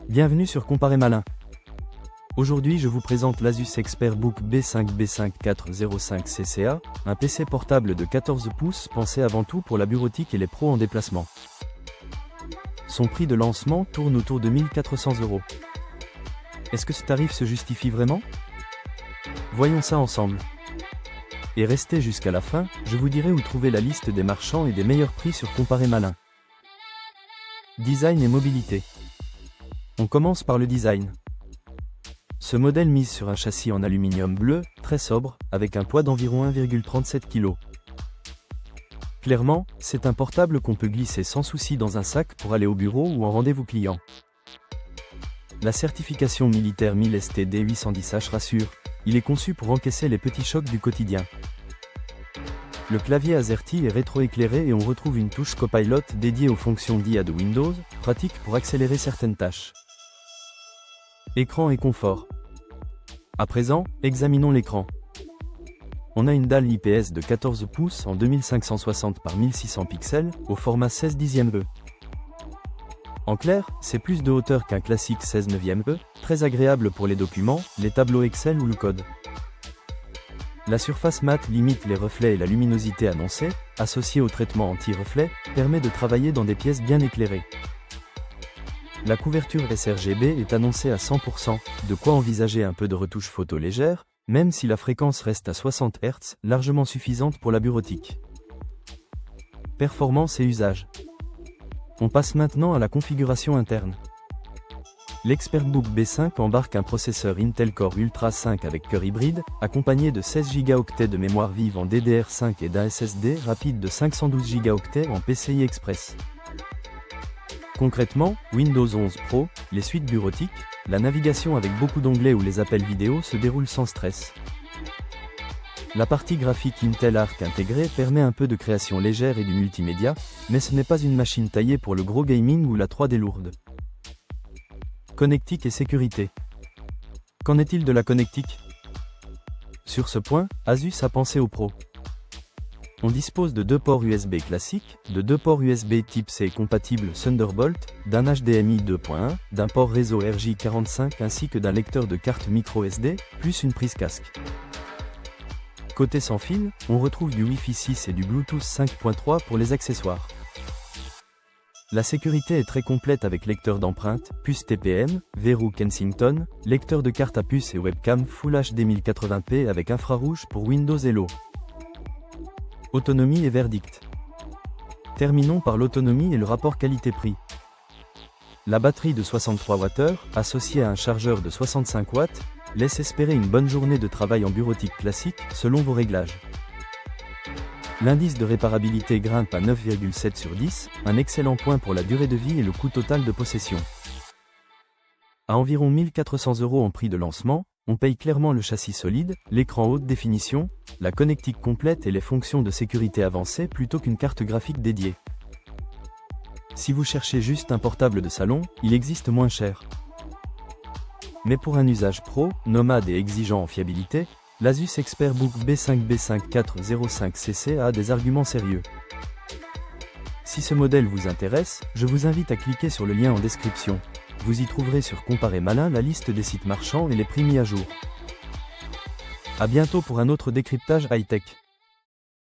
Bienvenue sur Comparer Malin. Aujourd'hui je vous présente l'Asus ExpertBook B5B5405CCA, un PC portable de 14 pouces pensé avant tout pour la bureautique et les pros en déplacement. Son prix de lancement tourne autour de 1 400 €. Est-ce que ce tarif se justifie vraiment? Voyons ça ensemble. Et restez jusqu'à la fin, je vous dirai où trouver la liste des marchands et des meilleurs prix sur Comparer Malin. Design et mobilité. On commence par le design. Ce modèle mise sur un châssis en aluminium bleu, très sobre, avec un poids d'environ 1,37 kg. Clairement, c'est un portable qu'on peut glisser sans souci dans un sac pour aller au bureau ou en rendez-vous client. La certification militaire 1000 STD 810H rassure, il est conçu pour encaisser les petits chocs du quotidien. Le clavier AZERTY est rétroéclairé et on retrouve une touche Copilot dédiée aux fonctions d'IA de Windows, pratique pour accélérer certaines tâches. Écran et confort. À présent, examinons l'écran. On a une dalle IPS de 14 pouces en 2560 par 1600 pixels, au format 16/10e. En clair, c'est plus de hauteur qu'un classique 16/9e, très agréable pour les documents, les tableaux Excel ou le code. La surface mate limite les reflets et la luminosité annoncée, associée au traitement anti-reflet, permet de travailler dans des pièces bien éclairées. La couverture sRGB est annoncée à 100%, de quoi envisager un peu de retouche photo légère, même si la fréquence reste à 60 Hz, largement suffisante pour la bureautique. Performance et usage. On passe maintenant à la configuration interne. L'ExpertBook B5 embarque un processeur Intel Core Ultra 5 avec cœur hybride, accompagné de 16 Go de mémoire vive en DDR5 et d'un SSD rapide de 512 Go en PCI Express. Concrètement, Windows 11 Pro, les suites bureautiques, la navigation avec beaucoup d'onglets ou les appels vidéo se déroulent sans stress. La partie graphique Intel Arc intégrée permet un peu de création légère et du multimédia, mais ce n'est pas une machine taillée pour le gros gaming ou la 3D lourde. Connectique et sécurité. Qu'en est-il de la connectique? Sur ce point, Asus a pensé aux pros. On dispose de 2 ports USB classiques, de 2 ports USB type C compatibles Thunderbolt, d'un HDMI 2.1, d'un port réseau RJ45 ainsi que d'un lecteur de carte micro SD, plus une prise casque. Côté sans fil, on retrouve du Wi-Fi 6 et du Bluetooth 5.3 pour les accessoires. La sécurité est très complète avec lecteur d'empreintes, puce TPM, verrou Kensington, lecteur de carte à puce et webcam Full HD 1080p avec infrarouge pour Windows Hello. Autonomie et verdict. Terminons par l'autonomie et le rapport qualité-prix. La batterie de 63 Wh, associée à un chargeur de 65 watts, laisse espérer une bonne journée de travail en bureautique classique, selon vos réglages. L'indice de réparabilité grimpe à 9,7 sur 10, un excellent point pour la durée de vie et le coût total de possession. À environ 1 400 € en prix de lancement, on paye clairement le châssis solide, l'écran haute définition, la connectique complète et les fonctions de sécurité avancées plutôt qu'une carte graphique dédiée. Si vous cherchez juste un portable de salon, il existe moins cher. Mais pour un usage pro, nomade et exigeant en fiabilité, l'Asus ExpertBook B5B5405CC a des arguments sérieux. Si ce modèle vous intéresse, je vous invite à cliquer sur le lien en description. Vous y trouverez sur Comparer Malin la liste des sites marchands et les prix mis à jour. A bientôt pour un autre décryptage high-tech.